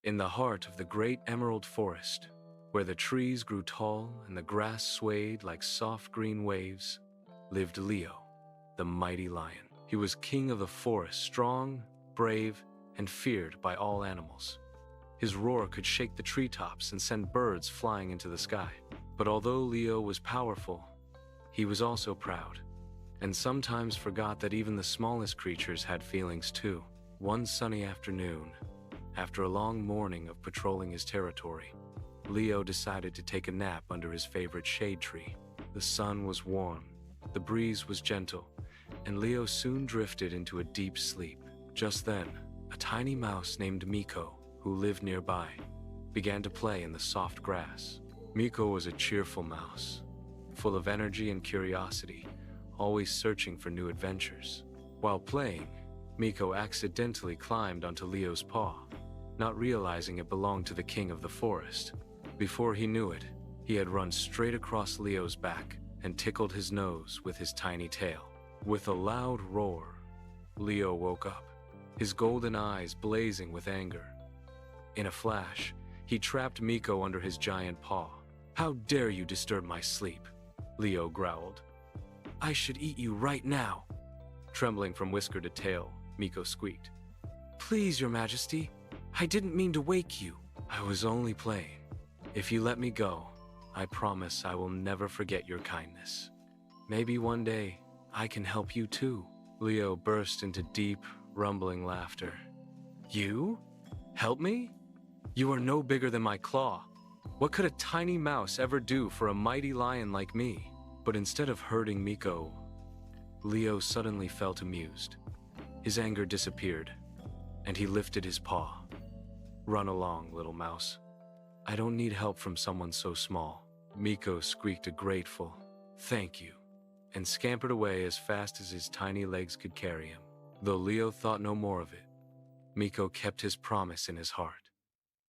In the heart of the great emerald forest, where the trees grew tall and the grass swayed like soft green waves, lived Leo, the mighty lion. He was king of the forest, strong, brave, and feared by all animals. His roar could shake the treetops and send birds flying into the sky. But although Leo was powerful, he was also proud, and sometimes forgot that even the smallest creatures had feelings too. One sunny afternoon, after a long morning of patrolling his territory, Leo decided to take a nap under his favorite shade tree. The sun was warm, the breeze was gentle, and Leo soon drifted into a deep sleep. Just then, a tiny mouse named Miko, who lived nearby, began to play in the soft grass. Miko was a cheerful mouse, full of energy and curiosity, always searching for new adventures. While playing, Miko accidentally climbed onto Leo's paw, not realizing it belonged to the king of the forest. Before he knew it, he had run straight across Leo's back and tickled his nose with his tiny tail. With a loud roar, Leo woke up, his golden eyes blazing with anger. In a flash, he trapped Miko under his giant paw. "How dare you disturb my sleep?" Leo growled. "I should eat you right now." Trembling from whisker to tail, Miko squeaked. "Please, Your Majesty, I didn't mean to wake you. I was only playing. If you let me go, I promise I will never forget your kindness. Maybe one day I can help you too." Leo burst into deep, rumbling laughter. "You? Help me? You are no bigger than my claw. What could a tiny mouse ever do for a mighty lion like me?" But instead of hurting Miko, Leo suddenly felt amused. His anger disappeared, and he lifted his paw. "Run along, little mouse. I don't need help from someone so small." Miko squeaked a grateful, "Thank you," and scampered away as fast as his tiny legs could carry him. Though Leo thought no more of it, Miko kept his promise in his heart.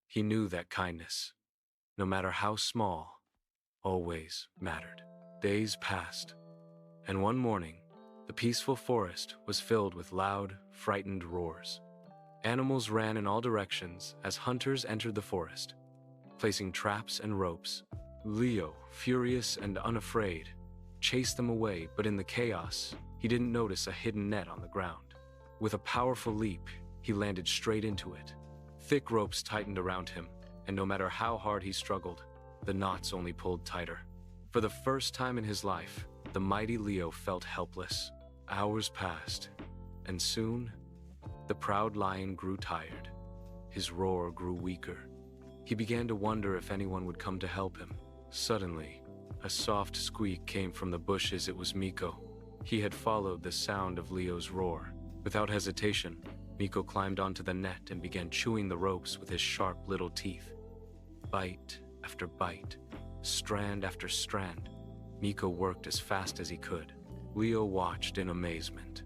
He knew that kindness, no matter how small, always mattered. Days passed, and one morning, the peaceful forest was filled with loud, frightened roars. Animals ran in all directions as hunters entered the forest, placing traps and ropes. Leo, furious and unafraid, chased them away, but in the chaos, he didn't notice a hidden net on the ground. With a powerful leap, he landed straight into it. Thick ropes tightened around him, and no matter how hard he struggled, the knots only pulled tighter. For the first time in his life, the mighty Leo felt helpless. Hours passed, and soon, the proud lion grew tired. His roar grew weaker. He began to wonder if anyone would come to help him. Suddenly, a soft squeak came from the bushes. It was Miko. He had followed the sound of Leo's roar. Without hesitation, Miko climbed onto the net and began chewing the ropes with his sharp little teeth. Bite after bite, strand after strand, Miko worked as fast as he could. Leo watched in amazement.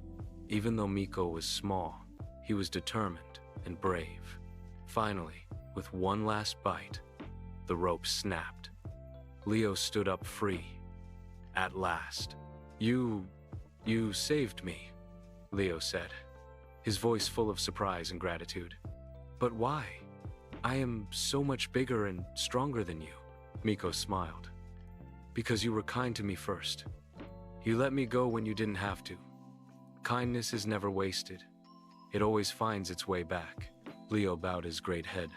Even though Miko was small, he was determined and brave. Finally, with one last bite, the rope snapped. Leo stood up free. At last. You saved me," Leo said, his voice full of surprise and gratitude. "But why? I am so much bigger and stronger than you." Miko smiled. "Because you were kind to me first. You let me go when you didn't have to. Kindness is never wasted. It always finds its way back." Leo bowed his great head.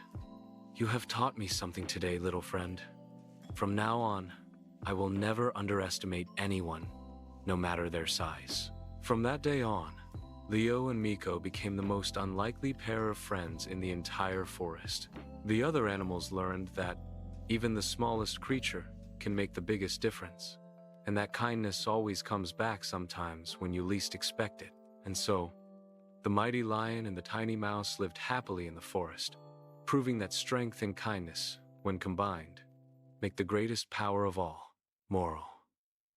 "You have taught me something today, little friend. From now on, I will never underestimate anyone, no matter their size." From that day on, Leo and Miko became the most unlikely pair of friends in the entire forest. The other animals learned that even the smallest creature can make the biggest difference, and that kindness always comes back sometimes when you least expect it. And so, the mighty lion and the tiny mouse lived happily in the forest, proving that strength and kindness, when combined, make the greatest power of all. Moral: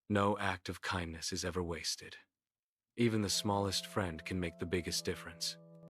no act of kindness is ever wasted. Even the smallest friend can make the biggest difference.